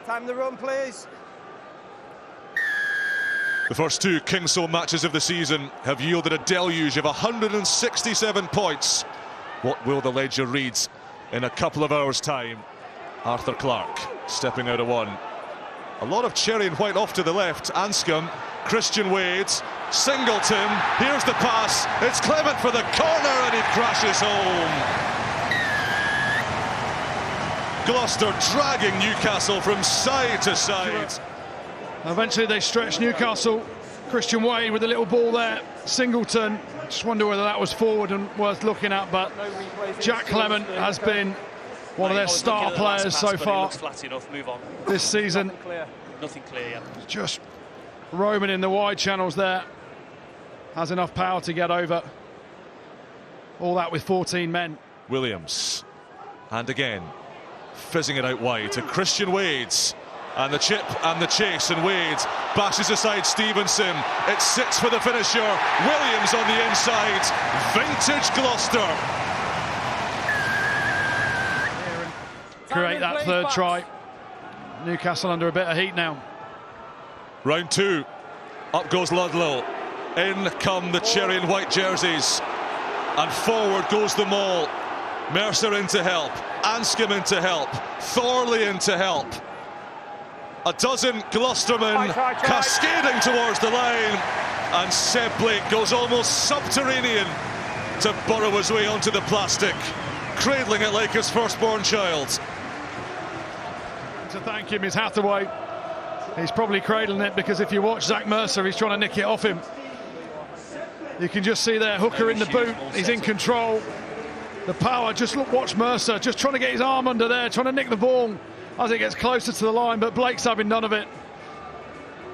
Time the run, please. The first two Kingsholm matches of the season have yielded a deluge of 167 points. What will the ledger read in a couple of hours' time? Arthur Clarke stepping out of one. A lot of cherry and white off to the left. Anscombe, Christian Wade, Singleton. Here's the pass. It's Clement for the corner and it crashes home. Gloucester dragging Newcastle from side to side. Eventually they stretch Newcastle. Christian Wade with a little ball there. Singleton, just wonder whether that was forward and worth looking at, but Jack Clement has been one of their star players so far this season. Nothing clear yet. Just roaming in the wide channels there. Has enough power to get over. All that with 14 men. Williams, and again, fizzing it out wide to Christian Wade. And the chip and the chase, and Wade bashes aside Stevenson. It sits for the finisher. Williams on the inside. Vintage Gloucester. Create that third try. Newcastle under a bit of heat now. Round two. Up goes Ludlow. In come the cherry and white jerseys. And forward goes the Maul. Mercer in to help. Anscombe in to help. Thorley in to help. A dozen Gloucestermen cascading towards the line, and Seb Blake goes almost subterranean to burrow his way onto the plastic, cradling it like his firstborn child. To thank him is Hathaway. He's probably cradling it because if you watch Zach Mercer, he's trying to nick it off him. You can just see there, Hooker in the boot, he's in control. The power, just look, watch Mercer, just trying to get his arm under there, trying to nick the ball as it gets closer to the line, but Blake's having none of it.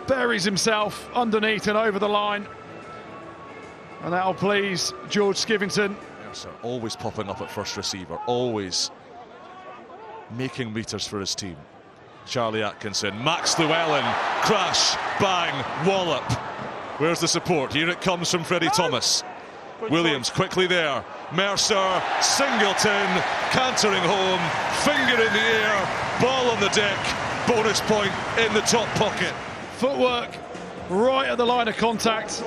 Buries himself underneath and over the line. And that'll please George Skivington. Mercer always popping up at first receiver, always making meters for his team. Charlie Atkinson, Max Llewellyn, crash, bang, wallop. Where's the support? Here it comes from Freddie Thomas. Williams quickly there. Mercer, Singleton, cantering home, finger in the air, ball on the deck, bonus point in the top pocket. Footwork right at the line of contact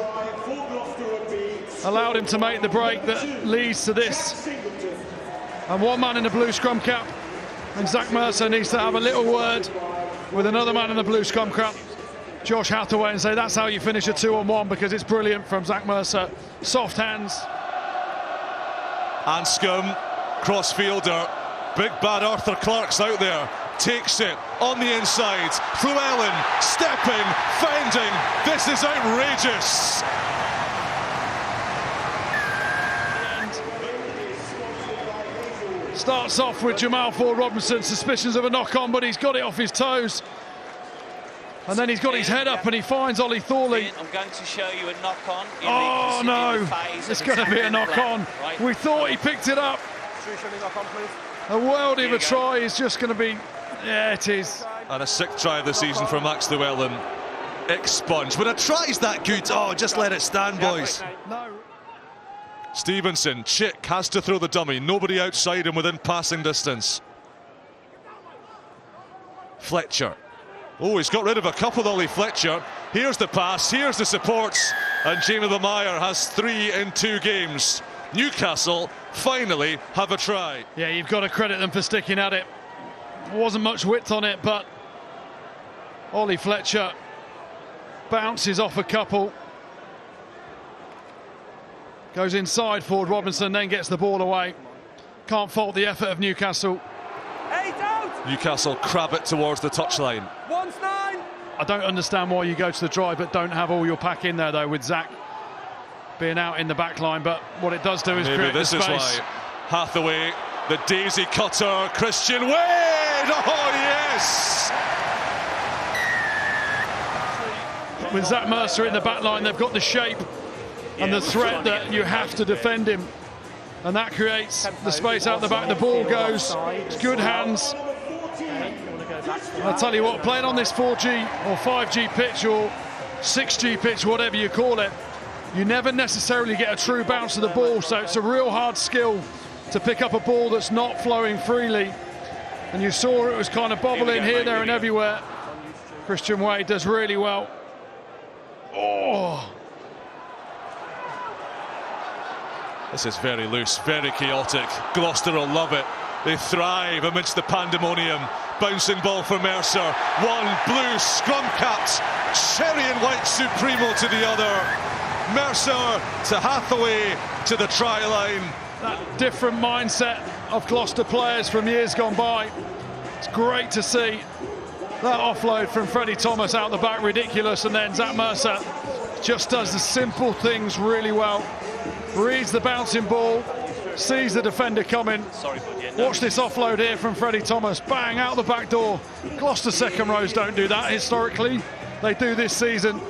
allowed him to make the break that leads to this. And one man in the blue scrum cap, and Zach Mercer needs to have a little word with another man in the blue scrum cap, Josh Hathaway, and say that's how you finish a 2-on-1, because it's brilliant from Zach Mercer. Soft hands. Anscombe, crossfielder, big bad Arthur Clarke's out there, takes it on the inside. Llewellyn stepping, fending. This is outrageous. Starts off with Jamal Ford-Robinson, suspicions of a knock-on, but he's got it off his toes. And then he's got his head up and he finds Ollie Thorley. I'm going to show you a knock-on. Oh no, it's going to be a knock-on. Right. We thought he picked it up. A worldie of a try is just going to be, yeah, it is. And a sixth try of the season for Max Llewellyn. Expunged. When a try's that good, oh, just let it stand, boys. No. Stevenson, Chick has to throw the dummy. Nobody outside him within passing distance. Fletcher. Oh, he's got rid of a couple, Ollie Fletcher. Here's the pass, here's the supports, and Jamie Lemire has 3 in 2 games. Newcastle finally have a try. Yeah, you've got to credit them for sticking at it. Wasn't much width on it, but Ollie Fletcher bounces off a couple. Goes inside, Ford-Robinson, then gets the ball away. Can't fault the effort of Newcastle. Newcastle crab it towards the touchline. I don't understand why you go to the drive but don't have all your pack in there, though, with Zach being out in the back line. But what it does do is create the space. Maybe this is why. Hathaway, the daisy cutter, Christian Wade! Oh, yes! With Zach Mercer in the back line, they've got the shape and the threat that you have to defend him. And that creates the space out the back. The ball goes. It's good hands. I'll tell you what, playing on this 4G or 5G pitch or 6G pitch, whatever you call it, you never necessarily get a true bounce of the ball, so it's a real hard skill to pick up a ball that's not flowing freely And you saw it was kind of bobbling here, there and everywhere. Christian Wade does really well. Oh! This is very loose, very chaotic. Gloucester will love it. They thrive amidst the pandemonium. Bouncing ball for Mercer. One blue scrum-capped cherry and white Supremo to the other. Mercer to Hathaway to the try line. That different mindset of Gloucester players from years gone by. It's great to see that offload from Freddie Thomas out the back, ridiculous, and then Zach Mercer just does the simple things really well. Reads the bouncing ball, sees the defender coming. Watch this offload here from Freddie Thomas. Bang, out the back door. Gloucester second rows don't do that historically. They do this season.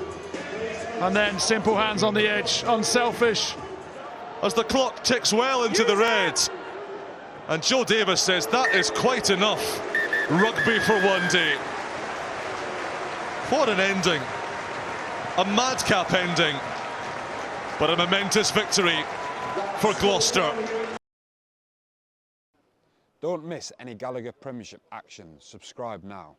And then simple hands on the edge, unselfish. As the clock ticks well into the red. And Joe Davis says that is quite enough. Rugby for one day. What an ending. A madcap ending. But a momentous victory for Gloucester. Don't miss any Gallagher Premiership action. Subscribe now.